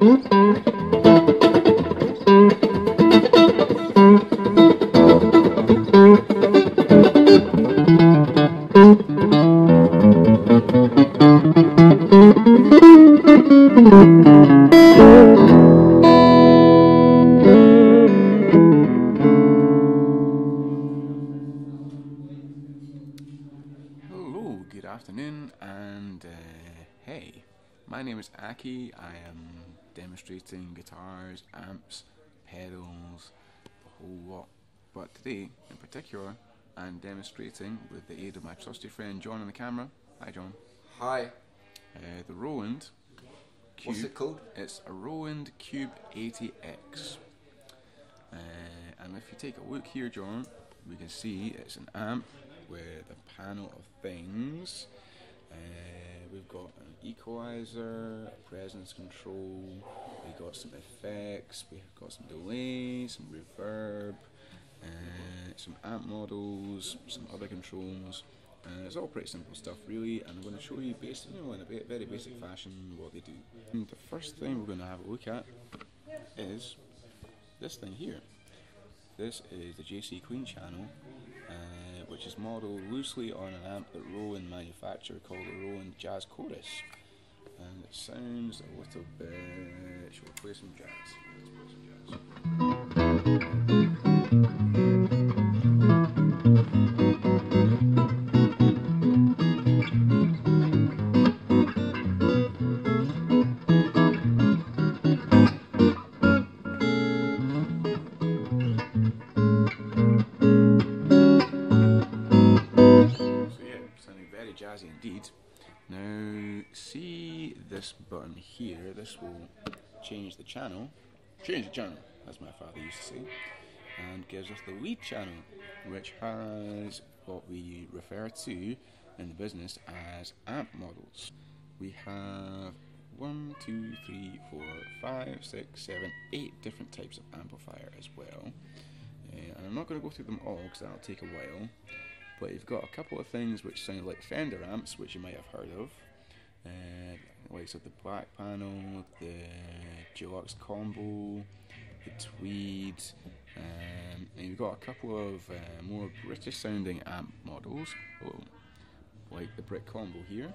Hello, good afternoon, and hey, my name is Aki. I am demonstrating guitars, amps, pedals, the whole lot. But today, in particular, I'm demonstrating with the aid of my trusty friend John on the camera. Hi, John. Hi. The Roland Cube. What's it called? It's a Roland Cube 80X. And if you take a look here, John, we can see it's an amp with a panel of things. We've got an equalizer, a presence control, we've got some effects, we've got some delay, some reverb, some amp models, some other controls. It's all pretty simple stuff really, and I'm going to show you basically, in a very basic fashion what they do. And the first thing we're going to have a look at is this thing here. This is the JC Queen channel, which is modelled loosely on an amp that Roland manufactured called the Roland Jazz Chorus. And it sounds a little bit... Shall we play some jazz? Let's play some jazz. Jazzy indeed. Now see this button here, this will change the channel, as my father used to say, and gives us the lead channel, which has what we refer to in the business as amp models. We have 1, 2, 3, 4, 5, 6, 7, 8 different types of amplifier as well, and I'm not going to go through them all because that'll take a while. But you've got a couple of things which sound like Fender amps, which you might have heard of, like the black panel, the deluxe combo, the tweed, and you've got a couple of more British sounding amp models, like the brick combo here,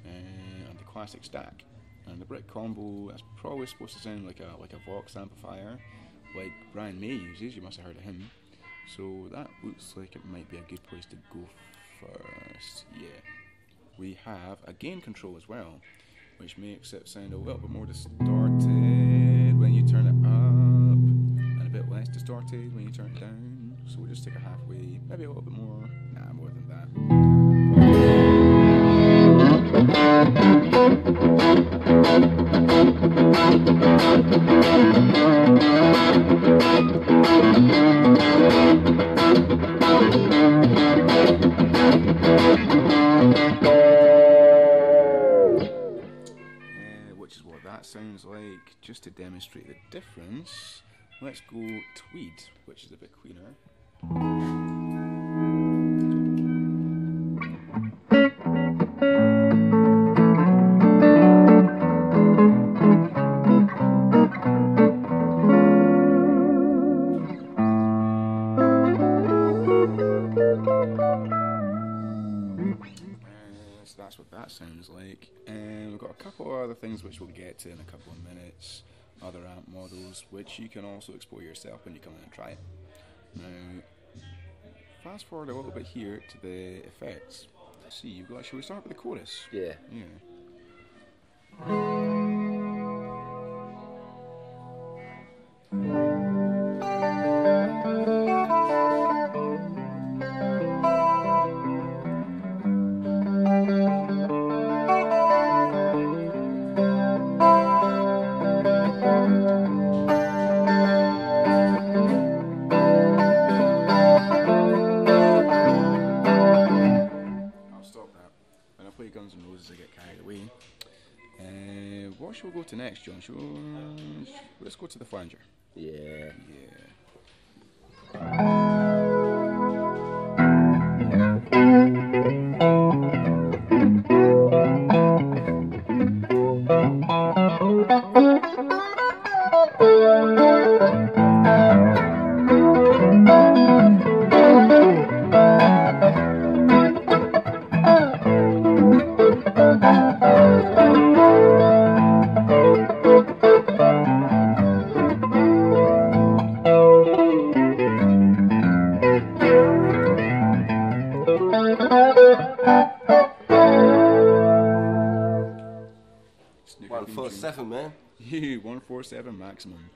and the classic stack. And the brick combo is probably supposed to sound like a Vox amplifier, like Brian May uses. You must have heard of him. So that looks like it might be a good place to go first. Yeah. We have a gain control as well, which makes it sound a little bit more distorted when you turn it up, and a bit less distorted when you turn it down. So we'll just take a halfway, maybe a little bit more, more than that. Which is what that sounds like. Just to demonstrate the difference, let's go tweed, which is a bit cleaner. So that's what that sounds like. And we've got a couple of other things which we'll get to in a couple of minutes. Other amp models which you can also explore yourself when you come in and try it. Now, fast forward a little bit here to the effects. Let's see, you've got. Shall we start with the chorus? Yeah. I get carried away. What shall we go to next, John? Let's go to the flanger. Yeah. Yeah. $147, man. 147 maximum.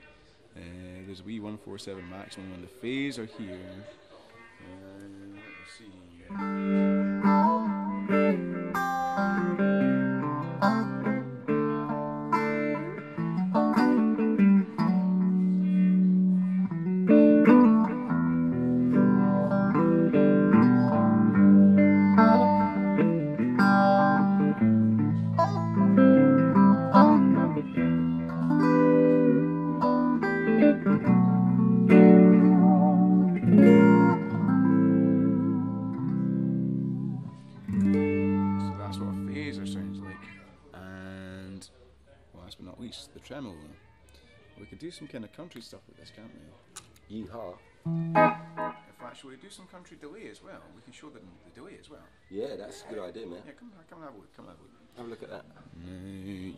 There's a wee 147 maximum on the phase are here. Let's see. But not least, the tremolo. We could do some kind of country stuff with this, can't we? Yeehaw. In fact, should we do some country delay as well? We can show them the delay as well. Yeah, that's a good idea, man. Yeah, come and have a look. Come and have a look. Have a look at that. Now,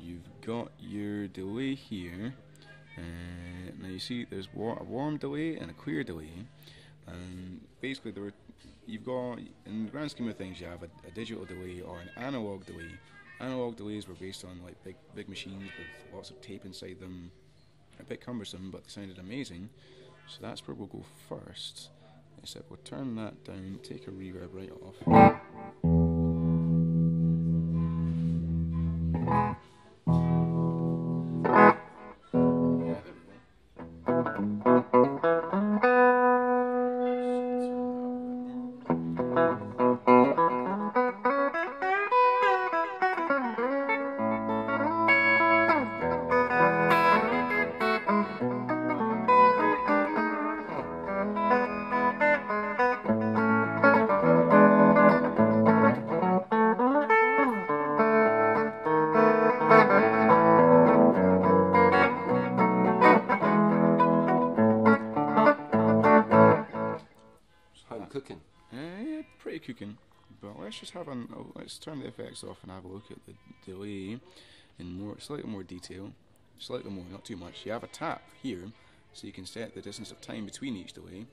you've got your delay here. Now you see there's a warm delay and a clear delay. And basically, you've got, in the grand scheme of things, you have a digital delay or an analog delay. Analog delays were based on like big machines with lots of tape inside them. A bit cumbersome, but they sounded amazing. So that's where we'll go first. Except we'll turn that down, take a reverb right off. Cooking. Yeah, pretty cooking. But let's just have let's turn the effects off and have a look at the delay in slightly more detail. Slightly more, not too much. You have a tap here, so you can set the distance of time between each delay.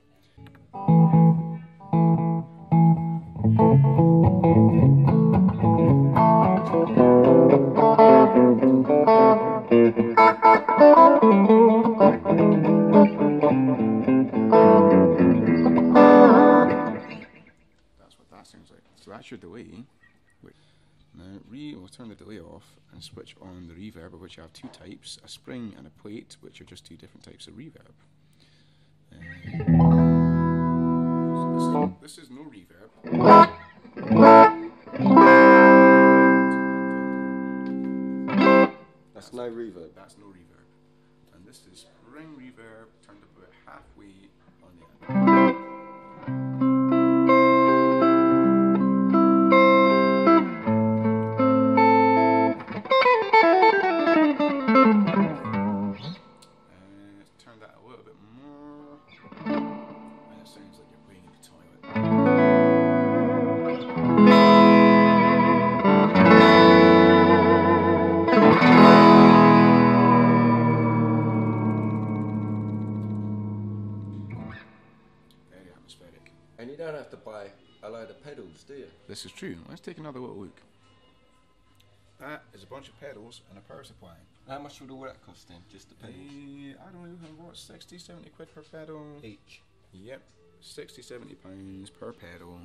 Sounds like. So that's your delay. Now we'll turn the delay off and switch on the reverb, of which you have two types, a spring and a plate, which are just two different types of reverb. So this is no reverb. That's no reverb. That's no reverb. And this is spring reverb turned about halfway on the end. And you don't have to buy a load of pedals, do you? This is true. Let's take another little look. That is a bunch of pedals and a power supply. How much would all that cost then, just the pedals? I don't know, what, 60, 70 quid per pedal? Each? Yep, 60, 70 pounds per pedal,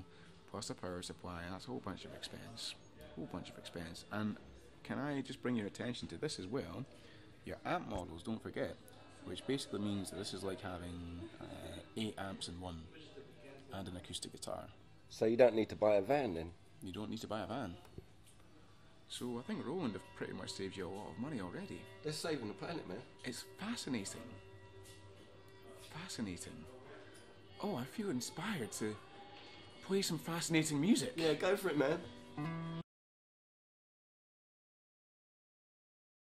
plus a power supply. That's a whole bunch of expense. Whole bunch of expense. And can I just bring your attention to this as well? Your amp models, don't forget, which basically means that this is like having 8 amps in one. And an acoustic guitar. So you don't need to buy a van then? You don't need to buy a van. So I think Roland have pretty much saved you a lot of money already. They're saving the planet, man. It's fascinating. Fascinating. Oh, I feel inspired to play some fascinating music. Yeah, go for it, man.